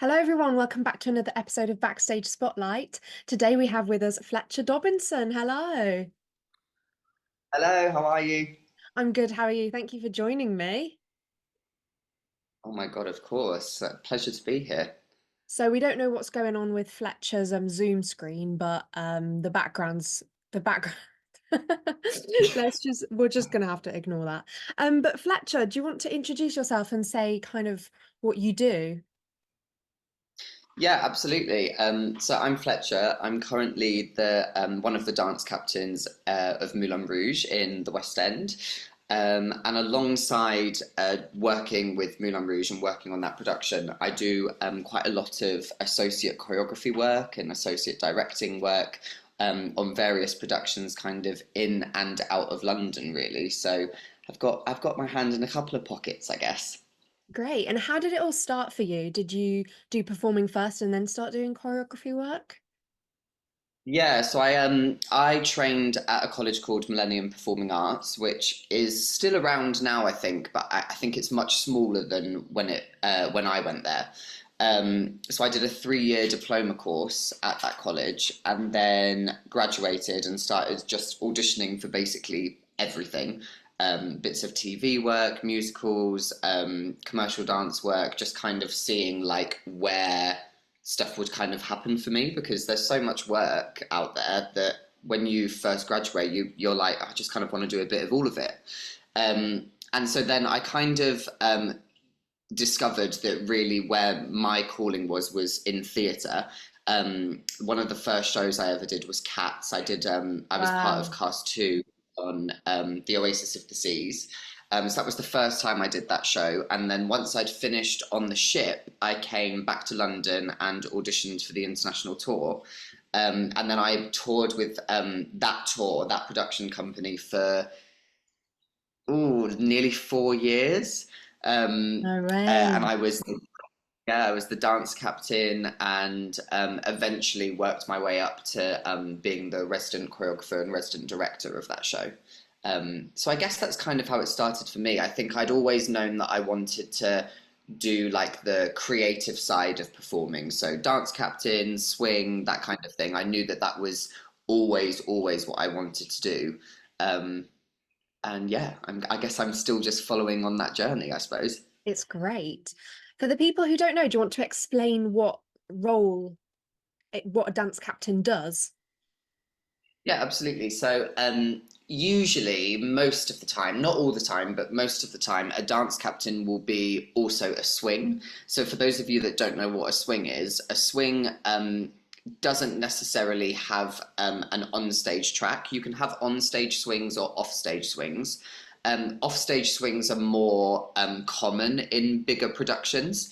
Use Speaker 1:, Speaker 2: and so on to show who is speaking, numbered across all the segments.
Speaker 1: Hello, everyone. Welcome back to another episode of Backstage Spotlight. Today we have with us Fletcher Dobinson. Hello.
Speaker 2: Hello, how are you?
Speaker 1: I'm good. How are you? Thank you for joining me.
Speaker 2: Oh my God, of course. Pleasure to be here.
Speaker 1: So we don't know what's going on with Fletcher's Zoom screen, but the background. We're just gonna have to ignore that. But Fletcher, do you want to introduce yourself and say kind of what you do?
Speaker 2: Yeah, absolutely. So I'm Fletcher. I'm currently the one of the dance captains of Moulin Rouge in the West End. And alongside working with Moulin Rouge and working on that production, I do quite a lot of associate choreography work and associate directing work on various productions, kind of in and out of London, really. So I've got my hand in a couple of pockets, I guess.
Speaker 1: Great. And how did it all start for you? Did you do performing first and then start doing choreography work?
Speaker 2: Yeah, so I trained at a college called Millennium Performing Arts, which is still around now, I think, but I think it's much smaller than when I went there. So I did a 3-year diploma course at that college, and then graduated and started just auditioning for basically everything. Bits of TV work, musicals, commercial dance work, just kind of seeing like where stuff would kind of happen for me because there's so much work out there that when you first graduate, you're like, I just kind of want to do a bit of all of it. And so then I kind of discovered that really where my calling was in theatre. One of the first shows I ever did was Cats. I was part of
Speaker 1: Wow.
Speaker 2: cast two on the Oasis of the Seas. So that was the first time I did that show. And then once I'd finished on the ship, I came back to London and auditioned for the international tour. And then I toured with that production company for nearly 4 years.
Speaker 1: No
Speaker 2: And
Speaker 1: way.
Speaker 2: I was the dance captain and eventually worked my way up to being the resident choreographer and resident director of that show. So I guess that's kind of how it started for me. I think I'd always known that I wanted to do like the creative side of performing. So dance captain, swing, that kind of thing. I knew that that was always what I wanted to do. Um, and yeah, I guess I'm still just following on that journey, I suppose.
Speaker 1: It's great. For the people who don't know, do you want to explain what a dance captain does?
Speaker 2: Yeah, absolutely. So, usually, most of the time, not all the time, but most of the time, a dance captain will be also a swing. So, for those of you that don't know what a swing is, a swing doesn't necessarily have an onstage track. You can have onstage swings or offstage swings. Offstage swings are more common in bigger productions,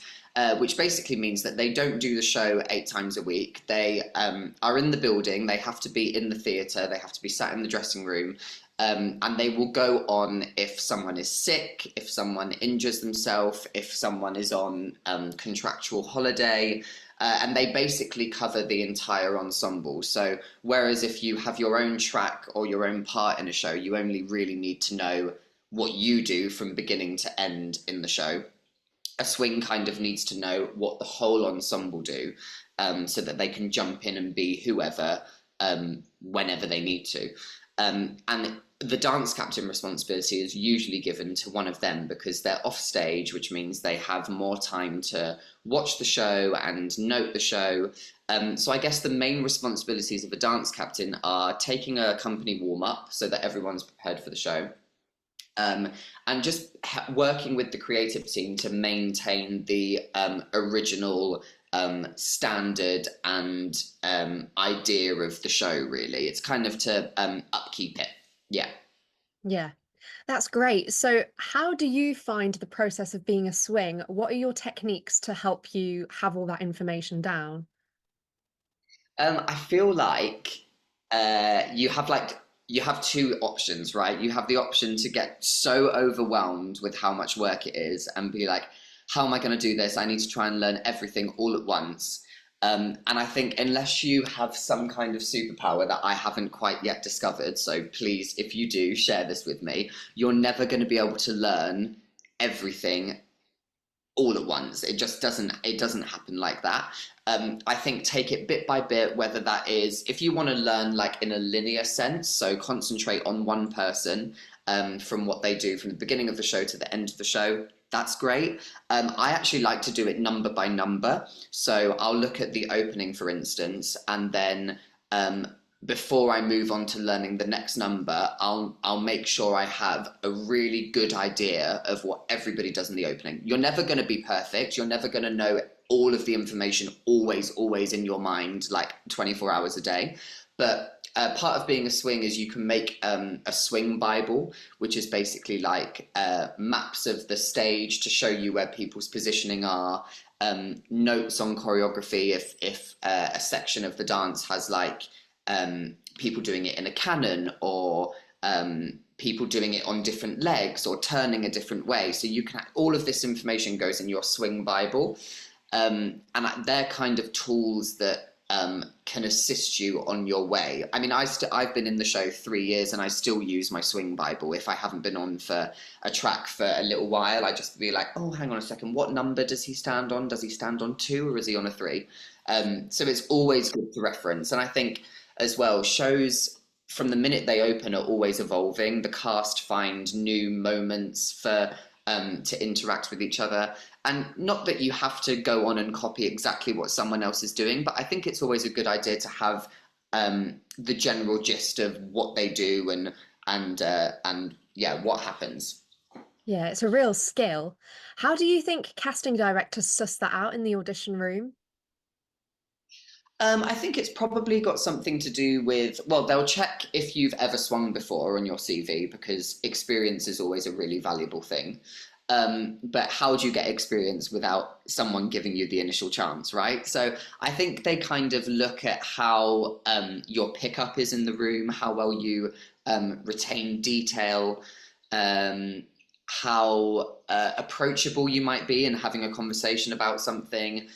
Speaker 2: which basically means that they don't do the show 8 times a week. They are in the building, they have to be in the theatre, they have to be sat in the dressing room, and they will go on if someone is sick, if someone injures themselves, if someone is on contractual holiday. And they basically cover the entire ensemble. So, whereas if you have your own track or your own part in a show, you only really need to know what you do from beginning to end in the show. A swing kind of needs to know what the whole ensemble do, so that they can jump in and be whoever, whenever they need to. And the dance captain responsibility is usually given to one of them because they're off stage, which means they have more time to watch the show and note the show. So I guess the main responsibilities of a dance captain are taking a company warm up so that everyone's prepared for the show, um, and just working with the creative team to maintain the original standard and idea of the show, really. It's kind of to upkeep it. Yeah.
Speaker 1: Yeah, that's great. So, how do you find the process of being a swing? What are your techniques to help you have all that information down?
Speaker 2: I feel like you have two options, right? You have the option to get so overwhelmed with how much work it is and be like, how am I going to do this? I need to try and learn everything all at once. And I think unless you have some kind of superpower that I haven't quite yet discovered, so please, if you do, share this with me, you're never going to be able to learn everything all at once. It doesn't happen like that. I think take it bit by bit, whether that is if you want to learn like in a linear sense, so concentrate on one person from what they do from the beginning of the show to the end of the show. That's great. I actually like to do it number by number. So I'll look at the opening, for instance, and then before I move on to learning the next number, I'll make sure I have a really good idea of what everybody does in the opening. You're never going to be perfect. You're never going to know all of the information always in your mind, like 24 hours a day. But part of being a swing is you can make a swing Bible, which is basically like maps of the stage to show you where people's positioning are, notes on choreography if a section of the dance has like people doing it in a canon or people doing it on different legs or turning a different way. So you can, all of this information goes in your swing Bible. And they're kind of tools that can assist you on your way. I mean, I've been in the show 3 years and I still use my swing Bible. If I haven't been on for a track for a little while, I just be like, oh, hang on a second, what number does he stand on? Does he stand on 2 or is he on a 3? So it's always good to reference. And I think as well, shows from the minute they open are always evolving. The cast find new moments for to interact with each other. And not that you have to go on and copy exactly what someone else is doing, but I think it's always a good idea to have the general gist of what they do and yeah, what happens.
Speaker 1: Yeah, it's a real skill. How do you think casting directors suss that out in the audition room?
Speaker 2: I think it's probably got something to do with, well, they'll check if you've ever swung before on your CV because experience is always a really valuable thing. But how do you get experience without someone giving you the initial chance, right? So I think they kind of look at how your pickup is in the room, how well you retain detail, how approachable you might be in having a conversation about something.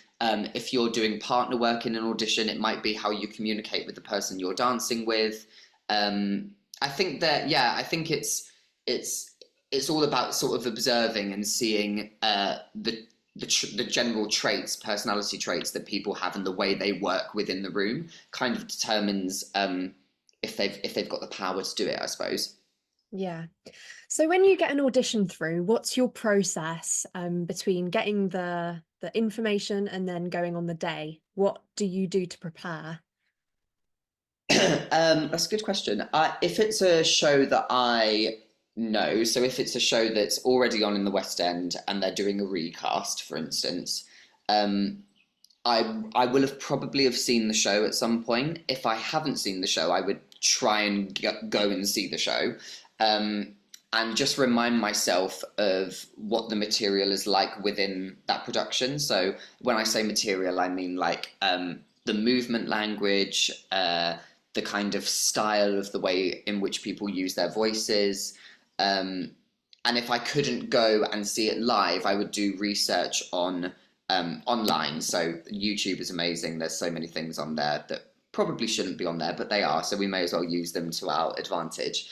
Speaker 2: If you're doing partner work in an audition, it might be how you communicate with the person you're dancing with. I think that, yeah, I think it's all about sort of observing and seeing the general traits, personality traits that people have and the way they work within the room kind of determines if they've got the power to do it, I suppose.
Speaker 1: Yeah. So when you get an audition through, what's your process between getting the information and then going on the day? What do you do to prepare?
Speaker 2: That's a good question. If it's a show that I know, so if it's a show that's already on in the West End and they're doing a recast, for instance, um, I will have probably have seen the show at some point. If I haven't seen the show, I would try and go and see the show, and just remind myself of what the material is like within that production. So when I say material, I mean like the movement language, the kind of style of the way in which people use their voices. And if I couldn't go and see it live, I would do research on online. So YouTube is amazing. There's so many things on there that probably shouldn't be on there, but they are. So we may as well use them to our advantage.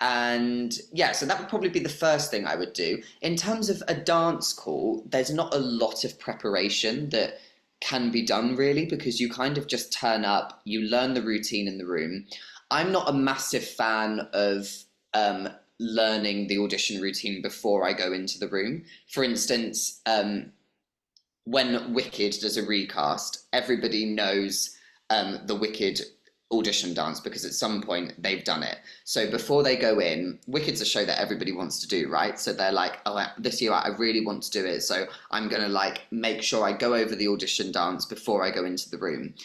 Speaker 2: And yeah, so that would probably be the first thing I would do. In terms of a dance call, there's not a lot of preparation that can be done really because you kind of just turn up, you learn the routine in the room. I'm not a massive fan of learning the audition routine before I go into the room. For instance, when Wicked does a recast, everybody knows the Wicked audition dance because at some point they've done it. So before they go in, Wicked's a show that everybody wants to do, right? So they're like, oh, this year I really want to do it. So I'm going to like make sure I go over the audition dance before I go into the room.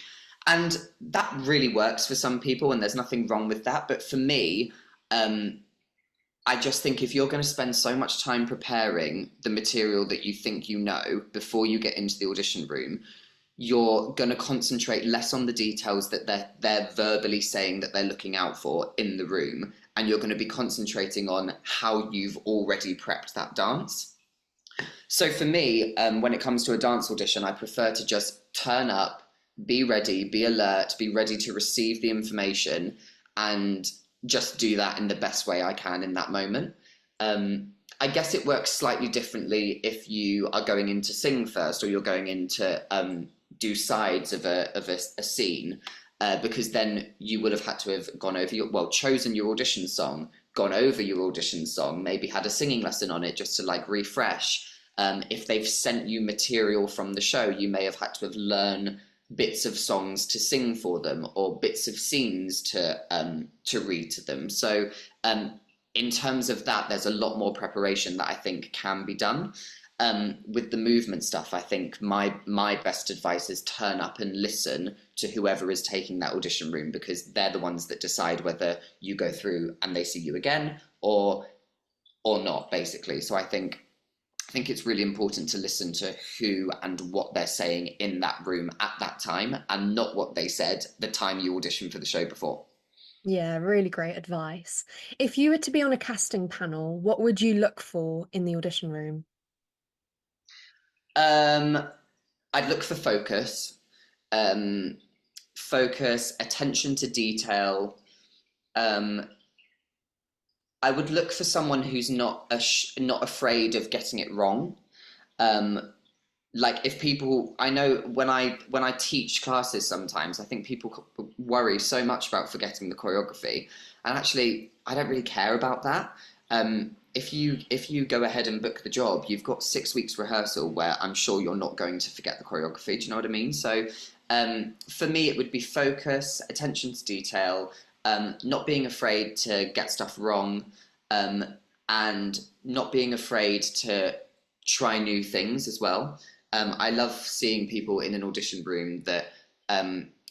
Speaker 2: And that really works for some people and there's nothing wrong with that. But for me, I just think if you're going to spend so much time preparing the material that you think you know before you get into the audition room, you're going to concentrate less on the details that they're verbally saying that they're looking out for in the room, and you're going to be concentrating on how you've already prepped that dance. So for me, when it comes to a dance audition, I prefer to just turn up, be ready, be alert, be ready to receive the information, and just do that in the best way I can in that moment. I guess it works slightly differently if you are going in to sing first or you're going in to do sides of a scene, because then you would have had to have gone over your, well, chosen your audition song, gone over your audition song, maybe had a singing lesson on it just to like refresh. If they've sent you material from the show, you may have had to have learned bits of songs to sing for them or bits of scenes to read to them. So in terms of that, there's a lot more preparation that I think can be done. With the movement stuff, I think my best advice is turn up and listen to whoever is taking that audition room, because they're the ones that decide whether you go through and they see you again or not, basically. So I think it's really important to listen to who and what they're saying in that room at that time, and not what they said the time you auditioned for the show before.
Speaker 1: Yeah, really great advice. If you were to be on a casting panel, what would you look for in the audition room?
Speaker 2: Um, I'd look for focus, um, attention to detail. Um, I would look for someone who's not afraid of getting it wrong. Um, like if people, I know when I teach classes sometimes, I think people worry so much about forgetting the choreography, and actually I don't really care about that. If you go ahead and book the job, you've got 6 weeks rehearsal where I'm sure you're not going to forget the choreography. Do you know what I mean? So for me, it would be focus, attention to detail, not being afraid to get stuff wrong, um, and not being afraid to try new things as well. I love seeing people in an audition room that,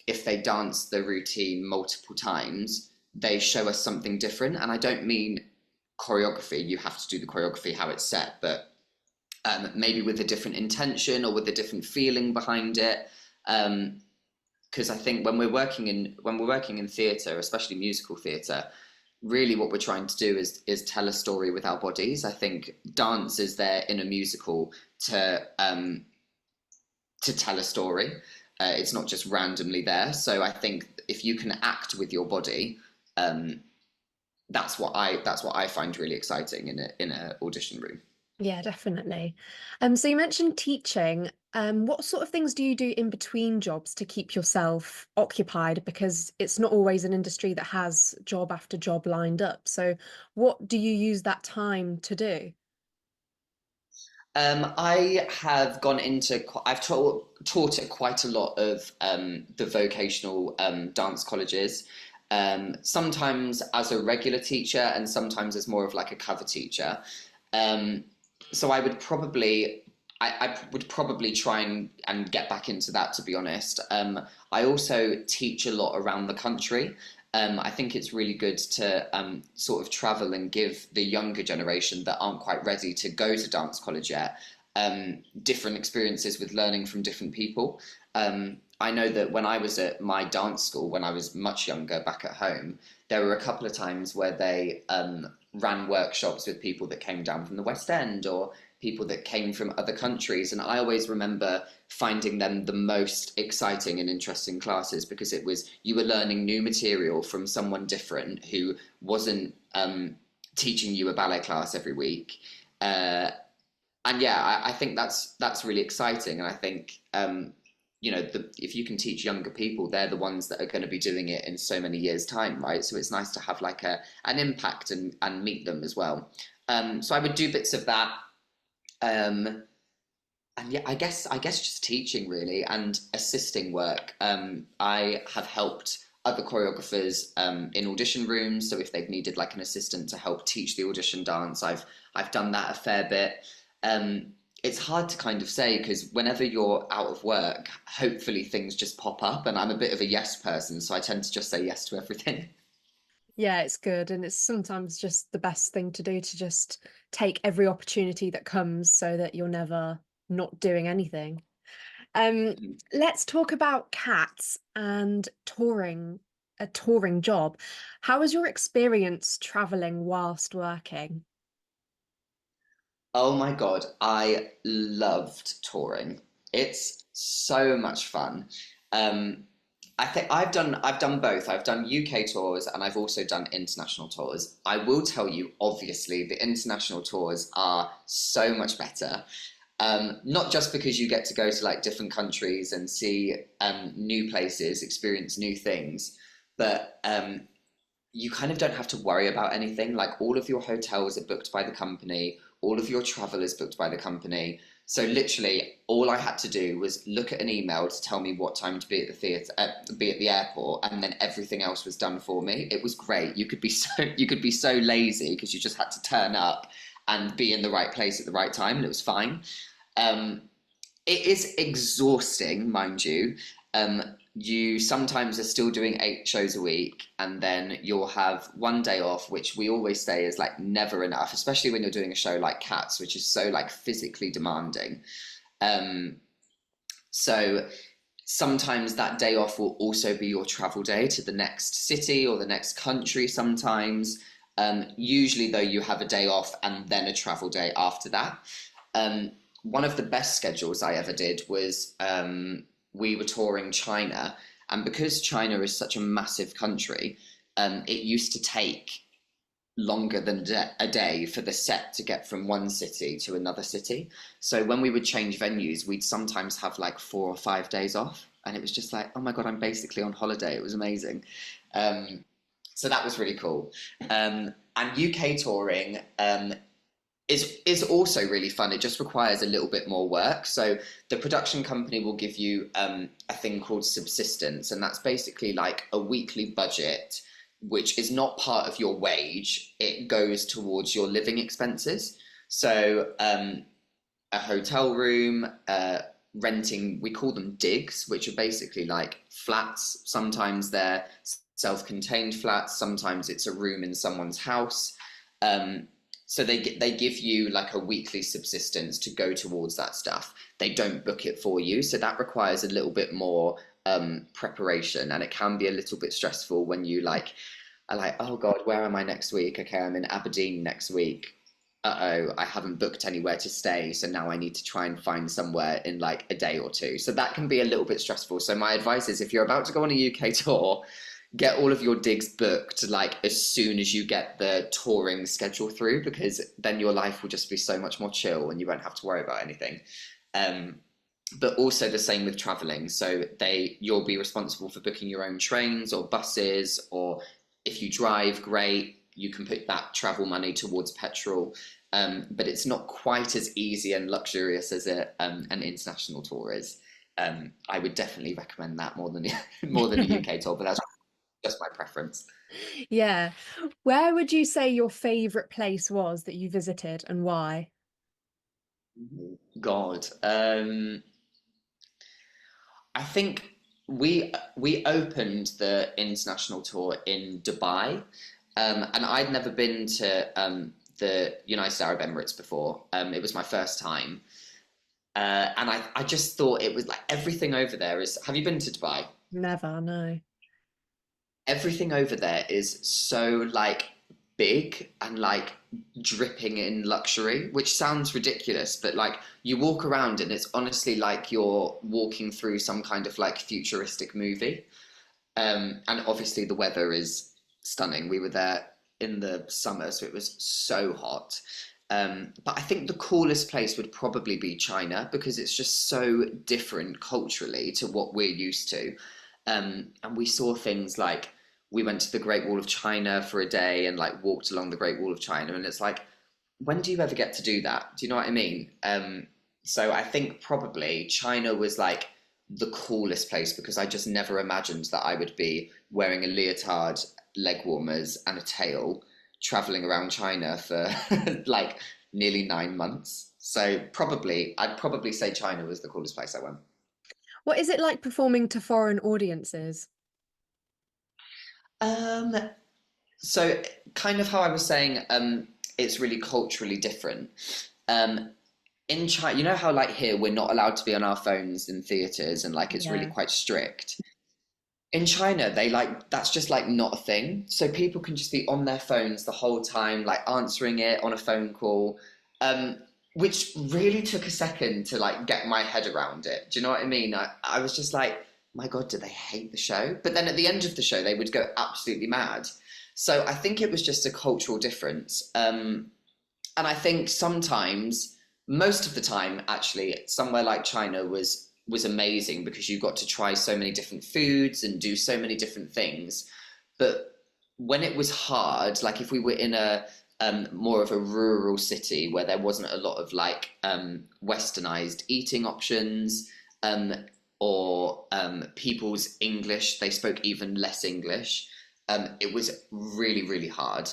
Speaker 2: if they dance the routine multiple times, they show us something different. And I don't mean choreography, you have to do the choreography how it's set, but maybe with a different intention or with a different feeling behind it. Because I think when we're working in theatre, especially musical theatre, really what we're trying to do is tell a story with our bodies. I think dance is there in a musical to tell a story. It's not just randomly there. So I think if you can act with your body, um, that's what I find really exciting in a audition room.
Speaker 1: Yeah, definitely. So you mentioned teaching. What sort of things do you do in between jobs to keep yourself occupied? Because it's not always an industry that has job after job lined up. So what do you use that time to do?
Speaker 2: I have gone into, I've taught at quite a lot of the vocational dance colleges, sometimes as a regular teacher and sometimes as more of like a cover teacher. Um, so I would probably try and get back into that, to be honest. I also teach a lot around the country. I think it's really good to sort of travel and give the younger generation that aren't quite ready to go to dance college yet different experiences with learning from different people. I know that when I was at my dance school, when I was much younger back at home, there were a couple of times where they ran workshops with people that came down from the West End or people that came from other countries. And I always remember finding them the most exciting and interesting classes, because it was you were learning new material from someone different who wasn't teaching you a ballet class every week. Uh, and yeah, I think that's really exciting. And I think if you can teach younger people, they're the ones that are going to be doing it in so many years' time, right? So it's nice to have like an impact and meet them as well. So I would do bits of that. Um, and yeah, I guess just teaching really and assisting work. I have helped other choreographers in audition rooms. So if they've needed like an assistant to help teach the audition dance, I've done that a fair bit. It's hard to kind of say because whenever you're out of work, hopefully things just pop up, and I'm a bit of a yes person, so I tend to just say yes to everything.
Speaker 1: Yeah, it's good. And it's sometimes just the best thing to do to just take every opportunity that comes so that you're never not doing anything. Um, let's talk about cats and touring, a touring job. How was your experience traveling whilst working?
Speaker 2: Oh my God, I loved touring. It's so much fun. Um, I think I've done both. I've done UK tours and I've also done international tours. I will tell you, obviously, the international tours are so much better. Not just because you get to go to like different countries and see new places, experience new things, but you kind of don't have to worry about anything. Like all of your hotels are booked by the company, all of your travel is booked by the company. So literally, all I had to do was look at an email to tell me what time to be at the theatre, be at the airport, and then everything else was done for me. It was great. You could be so lazy because you just had to turn up and be in the right place at the right time, and it was fine. Um, it is exhausting, mind you. You sometimes are still doing 8 shows a week, and then you'll have one day off, which we always say is like never enough, especially when you're doing a show like Cats, which is so like physically demanding. Um, so sometimes that day off will also be your travel day to the next city or the next country sometimes. Usually, though, you have a day off and then a travel day after that. Um, One of the best schedules I ever did was we were touring China, and because China is such a massive country, it used to take longer than a day for the set to get from one city to another city. So when we would change venues, we'd sometimes have like 4 or 5 days off, and it was just like, oh my God, I'm basically on holiday. It was amazing. Um, so that was really cool. And UK touring, is also really fun. It just requires a little bit more work. So the production company will give you a thing called subsistence, and that's basically like a weekly budget, which is not part of your wage. It goes towards your living expenses. So a hotel room, renting, we call them digs, which are basically like flats. Sometimes they're self-contained flats, sometimes it's a room in someone's house. Um, so they give you like a weekly subsistence to go towards that stuff. They don't book it for you, so that requires a little bit more preparation, and it can be a little bit stressful when you like are like, oh God, where am I next week? Okay, I'm in Aberdeen next week. Uh-oh, I haven't booked anywhere to stay, so now I need to try and find somewhere in like a day or two. So that can be a little bit stressful. So my advice is if you're about to go on a UK tour, get all of your digs booked like as soon as you get the touring schedule through, because then your life will just be so much more chill and you won't have to worry about anything. Um, but also the same with traveling. So you'll be responsible for booking your own trains or buses, or if you drive, great, you can put that travel money towards petrol. But it's not quite as easy and luxurious as an international tour is. I would definitely recommend that more than more than a UK tour, but that's just my preference.
Speaker 1: Yeah. Where would you say your favorite place was that you visited and why?
Speaker 2: God, I think we opened the international tour in Dubai, and I'd never been to the United Arab Emirates before. It was my first time, and I just thought it was like everything over there is. Have you been to Dubai?
Speaker 1: Never, no.
Speaker 2: Everything over there is so like big and like dripping in luxury, which sounds ridiculous, but like you walk around and it's honestly like you're walking through some kind of like futuristic movie. And obviously the weather is stunning. We were there in the summer, so it was so hot. But I think the coolest place would probably be China because it's just so different culturally to what we're used to. And we saw things like we went to the Great Wall of China for a day and like walked along the Great Wall of China, and it's like, when do you ever get to do that? Do you know what I mean? So I think probably China was like the coolest place because I just never imagined that I would be wearing a leotard, leg warmers, and a tail, traveling around China for like nearly 9 months. So I'd probably say China was the coolest place I went.
Speaker 1: What is it like performing to foreign audiences?
Speaker 2: Um, so kind of how I was saying, it's really culturally different. Um, in China, you know how like here we're not allowed to be on our phones in theaters and like it's really
Speaker 1: Yeah.
Speaker 2: quite strict. In China, they like that's just like not a thing. So people can just be on their phones the whole time, like answering it on a phone call, um, which really took a second to like get my head around it. Do you know what I mean? I was just like, my God, do they hate the show? But then at the end of the show, they would go absolutely mad. So I think it was just a cultural difference. And I think sometimes, most of the time, actually, somewhere like China was amazing because you got to try so many different foods and do so many different things. But when it was hard, like if we were in a more of a rural city where there wasn't a lot of like westernized eating options, um, or people's English, they spoke even less English. It was really, really hard.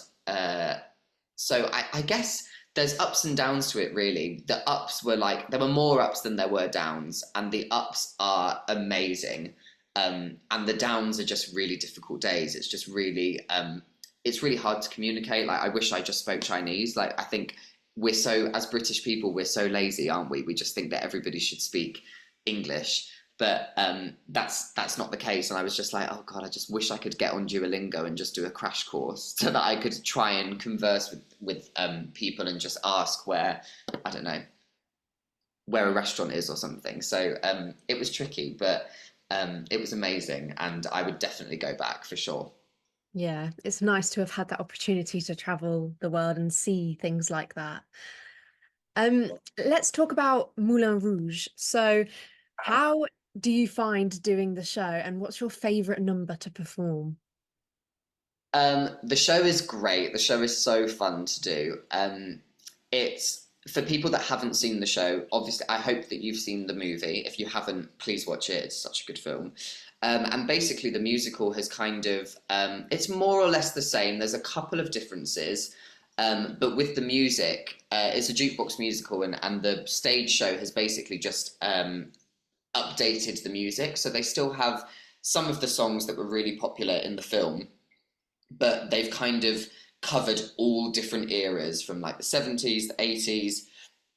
Speaker 2: So I guess there's ups and downs to it, really. The ups were like, there were more ups than there were downs, and the ups are amazing. And the downs are just really difficult days. It's just really, it's really hard to communicate. Like, I wish I just spoke Chinese. Like, I think we're so, as British people, we're so lazy, aren't we? We just think that everybody should speak English. But that's not the case. And I was just like, oh God, I just wish I could get on Duolingo and just do a crash course so that I could try and converse with people and just ask where, I don't know, where a restaurant is or something. So it was tricky, but it was amazing. And I would definitely go back for sure.
Speaker 1: Yeah, it's nice to have had that opportunity to travel the world and see things like that. Um, let's talk about Moulin Rouge. So, how do you find doing the show, and what's your favorite number to perform?
Speaker 2: The show is great. The show is so fun to do. It's for people that haven't seen the show. Obviously, I hope that you've seen the movie. If you haven't, please watch it. It's such a good film. And basically, the musical has kind of it's more or less the same. There's a couple of differences, but with the music, it's a jukebox musical, and the stage show has basically just updated the music. So they still have some of the songs that were really popular in the film, but they've kind of covered all different eras from like the 70s, the 80s,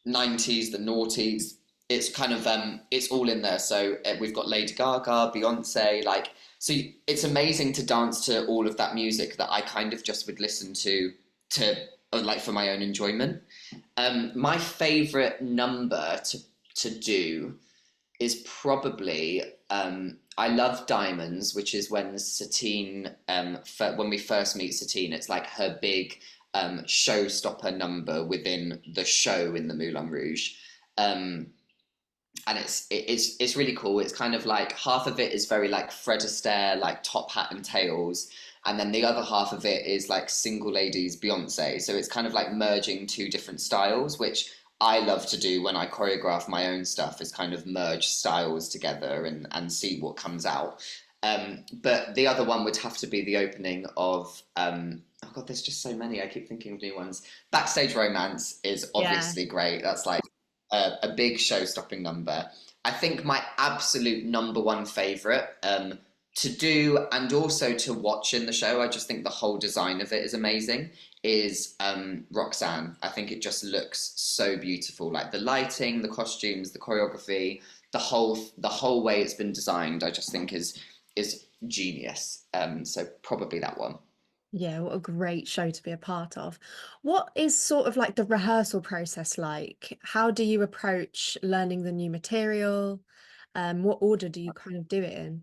Speaker 2: 90s, the noughties. It's kind of it's all in there. So we've got Lady Gaga, Beyonce, like, so it's amazing to dance to all of that music that I kind of just would listen to like for my own enjoyment. My favorite number to do is probably I love Diamonds, which is when Satine when we first meet Satine, it's like her big showstopper number within the show in the Moulin Rouge. Um, and it's really cool. It's kind of like half of it is very like Fred Astaire, like top hat and tails, and then the other half of it is like single ladies Beyonce. So it's kind of like merging two different styles, which I love to do when I choreograph my own stuff, is kind of merge styles together and see what comes out. But the other one would have to be the opening of oh God, there's just so many. I keep thinking of new ones. Backstage Romance is
Speaker 1: Yeah.
Speaker 2: obviously great. That's like a big show-stopping number. I think my absolute number one favorite to do and also to watch in the show, I just think the whole design of it is amazing, is Roxanne. I think it just looks so beautiful. Like the lighting, the costumes, the choreography, the whole way it's been designed, I just think is genius. So probably that one.
Speaker 1: Yeah, what a great show to be a part of. What is sort of like the rehearsal process like? How do you approach learning the new material? What order do you kind of do it in?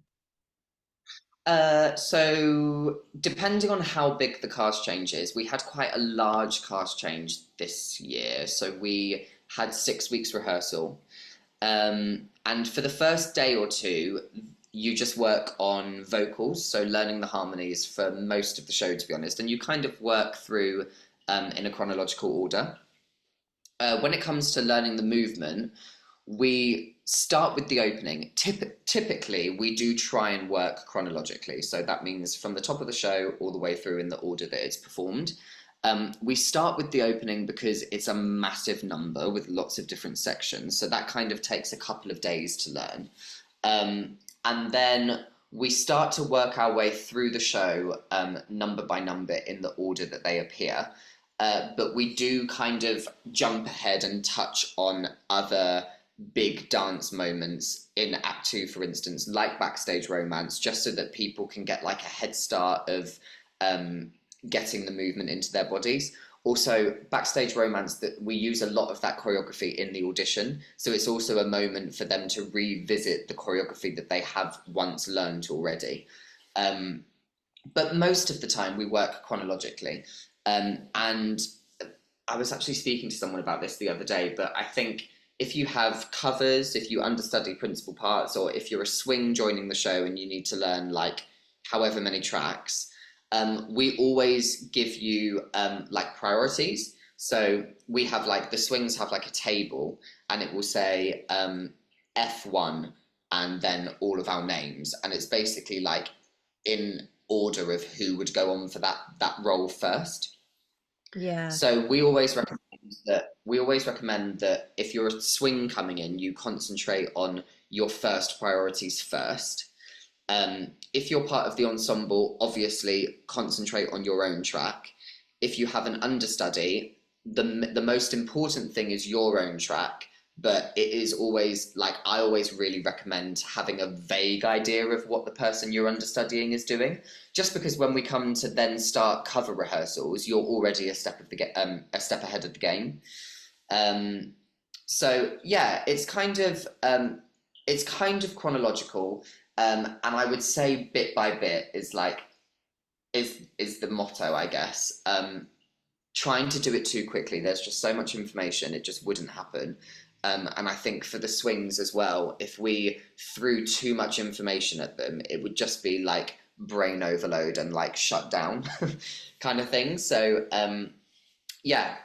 Speaker 2: So depending on how big the cast change is, we had quite a large cast change this year. So we had 6 weeks rehearsal. And for the first day or two, you just work on vocals, so learning the harmonies for most of the show, to be honest. And you kind of work through in a chronological order. When it comes to learning the movement, we start with the opening. Typically, we do try and work chronologically. So that means from the top of the show all the way through in the order that it's performed. We start with the opening because it's a massive number with lots of different sections. So that kind of takes a couple of days to learn. And then we start to work our way through the show number by number in the order that they appear. But we do kind of jump ahead and touch on other big dance moments in Act Two, for instance, like Backstage Romance, just so that people can get like a head start of getting the movement into their bodies. Also, Backstage Romance, that we use a lot of that choreography in the audition. So it's also a moment for them to revisit the choreography that they have once learned already. Um, but most of the time we work chronologically. And I was actually speaking to someone about this the other day, but I think if you have covers, if you understudy principal parts, or if you're a swing joining the show and you need to learn like however many tracks, we always give you like priorities. So we have like the swings have like a table and it will say F1 and then all of our names. And it's basically like in order of who would go on for that role first.
Speaker 1: Yeah.
Speaker 2: So we always recommend that if you're a swing coming in, you concentrate on your first priorities first. If you're part of the ensemble, obviously concentrate on your own track. If you have an understudy, the most important thing is your own track, but it is always like I always really recommend having a vague idea of what the person you're understudying is doing, just because when we come to then start cover rehearsals, you're already a step ahead of the game. Um, so yeah, it's kind of chronological, and I would say bit by bit is like is the motto, I guess. Trying to do it too quickly, there's just so much information, it just wouldn't happen. And I think for the swings as well, if we threw too much information at them, it would just be like brain overload and like shut down kind of thing. So yeah,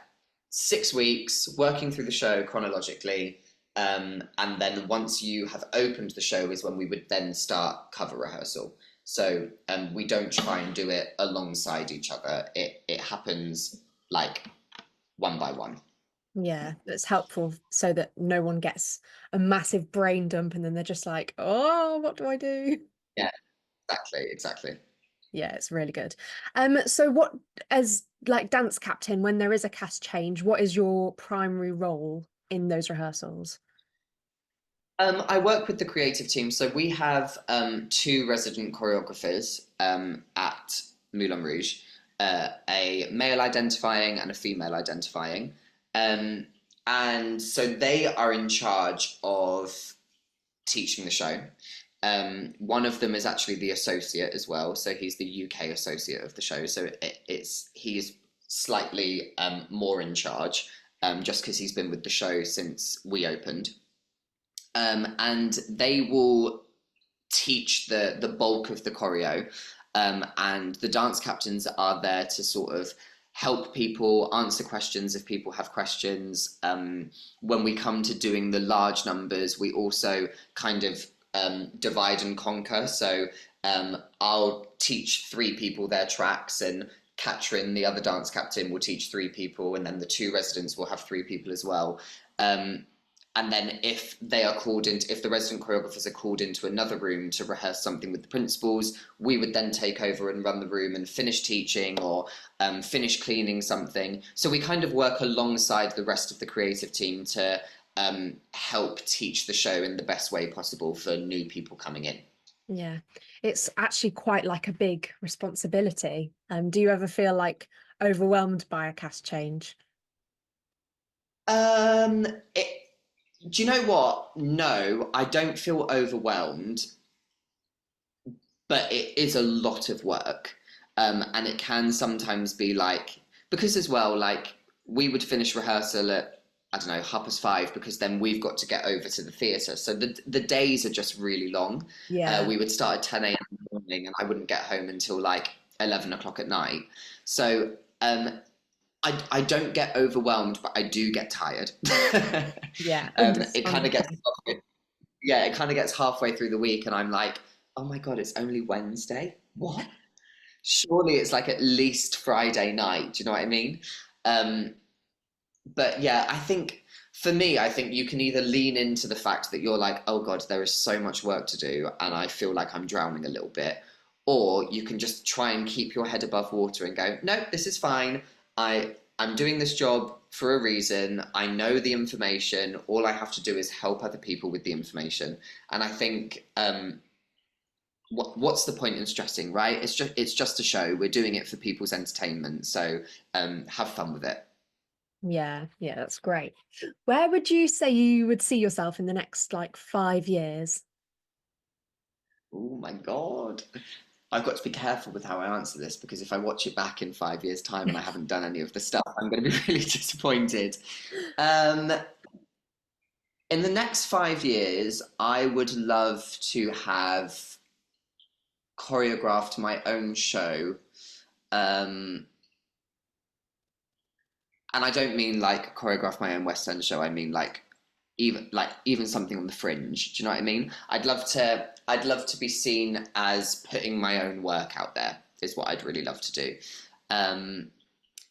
Speaker 2: 6 weeks working through the show chronologically. And then once you have opened the show is when we would then start cover rehearsal. So we don't try and do it alongside each other. It happens like one by one.
Speaker 1: Yeah, that's helpful so that no one gets a massive brain dump and then they're just like, oh, what do I do?
Speaker 2: Yeah, exactly.
Speaker 1: Yeah, it's really good. So what, as like dance captain, when there is a cast change, what is your primary role in those rehearsals?
Speaker 2: I work with the creative team, so we have two resident choreographers at Moulin Rouge, a male identifying and a female identifying. Um, and so they are in charge of teaching the show. One of them is actually the associate as well, so he's the UK associate of the show. So he's slightly more in charge, just because he's been with the show since we opened. And they will teach the bulk of the choreo, and the dance captains are there to sort of help people answer questions if people have questions. When we come to doing the large numbers, we also kind of divide and conquer. So I'll teach 3 people their tracks, and Katrin, the other dance captain, will teach 3 people, and then the 2 residents will have 3 people as well. And then if the resident choreographers are called into another room to rehearse something with the principals, we would then take over and run the room and finish teaching or finish cleaning something. So we kind of work alongside the rest of the creative team to help teach the show in the best way possible for new people coming in.
Speaker 1: Yeah, it's actually quite like a big responsibility. Do you ever feel like overwhelmed by a cast change?
Speaker 2: Um, it, do you know what? No, I don't feel overwhelmed, but it is a lot of work. And it can sometimes be like, because as well, like we would finish rehearsal at, I don't know, 5:30 because then we've got to get over to the theatre. So the days are just really long.
Speaker 1: Yeah.
Speaker 2: We would start at 10 a.m. in the morning and I wouldn't get home until like 11 o'clock at night. So I don't get overwhelmed, but I do get tired.
Speaker 1: Yeah,
Speaker 2: It kind of gets, yeah, it kind of gets halfway through the week and I'm like, oh my God, it's only Wednesday? What? Surely it's like at least Friday night. Do you know what I mean? Um, but yeah, I think for me, I think you can either lean into the fact that you're like, oh God, there is so much work to do and I feel like I'm drowning a little bit. Or you can just try and keep your head above water and go, no, this is fine. I'm doing this job for a reason. I know the information. All I have to do is help other people with the information. And I think what's the point in stressing, right? It's just a show. We're doing it for people's entertainment, so have fun with it.
Speaker 1: Yeah, yeah, that's great. Where would you say you would see yourself in the next like 5 years?
Speaker 2: Oh my God. I've got to be careful with how I answer this because if I watch it back in 5 years' time and I haven't done any of the stuff, I'm going to be really disappointed. Um, in the next 5 years, I would love to have choreographed my own show. Um, and I don't mean like choreograph my own West End show. I mean like even something on the fringe. Do you know what I mean? I'd love to be seen as putting my own work out there is what I'd really love to do. Um,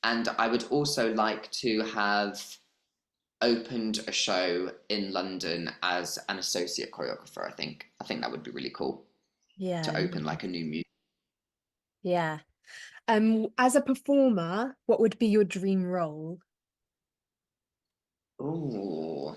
Speaker 2: and I would also like to have opened a show in London as an associate choreographer. I think that would be really cool
Speaker 1: Yeah,
Speaker 2: to open like a new music.
Speaker 1: yeah. As a performer, what would be your dream role?
Speaker 2: Ooh.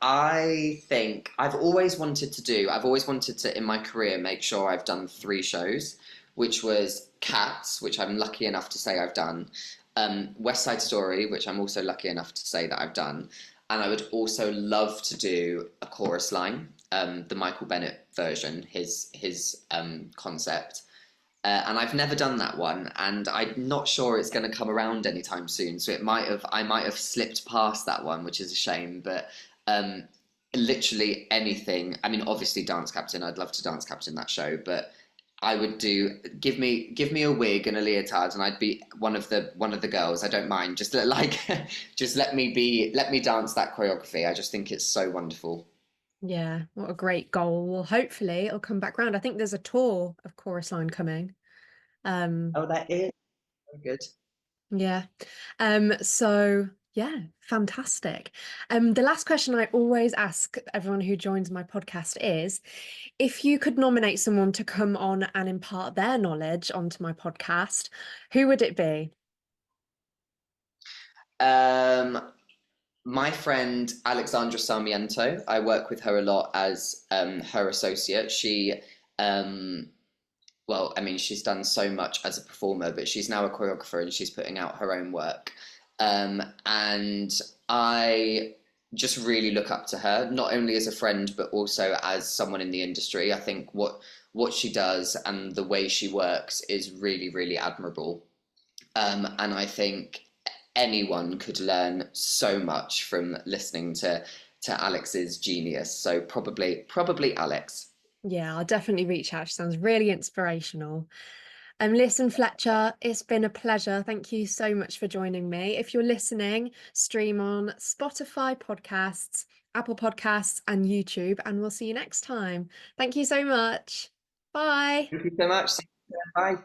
Speaker 2: I think I've always wanted to in my career make sure I've done 3 shows, which was Cats, which I'm lucky enough to say I've done, West Side Story, which I'm also lucky enough to say that I've done, and I would also love to do a chorus line, the Michael Bennett version, his concept. And I've never done that one, and I'm not sure it's going to come around anytime soon. So I might have slipped past that one, which is a shame. But um, literally anything. I mean, obviously, dance captain. I'd love to dance captain that show, but I would do. Give me a wig and a leotard, and I'd be one of the girls. I don't mind. Just like, just let me dance that choreography. I just think it's so wonderful.
Speaker 1: Yeah, what a great goal. Well, hopefully it'll come back round. I think there's a tour of Chorus Line coming. Um,
Speaker 2: Oh, that is so good.
Speaker 1: yeah. So yeah, fantastic. The last question I always ask everyone who joins my podcast is, if you could nominate someone to come on and impart their knowledge onto my podcast, who would it be?
Speaker 2: Um, My friend Alexandra Sarmiento, I work with her a lot as her associate. Um, well, I mean, she's done so much as a performer, but she's now a choreographer and she's putting out her own work. And I just really look up to her, not only as a friend, but also as someone in the industry. I think what she does and the way she works is really, really admirable. And I think anyone could learn so much from listening to Alex's genius. So probably Alex.
Speaker 1: Yeah, I'll definitely reach out. She sounds really inspirational. Listen, Fletcher, it's been a pleasure. Thank you so much for joining me. If you're listening, stream on Spotify podcasts, Apple Podcasts, and YouTube, and we'll see you next time. Thank you so much. Bye.
Speaker 2: Thank you so much. Bye.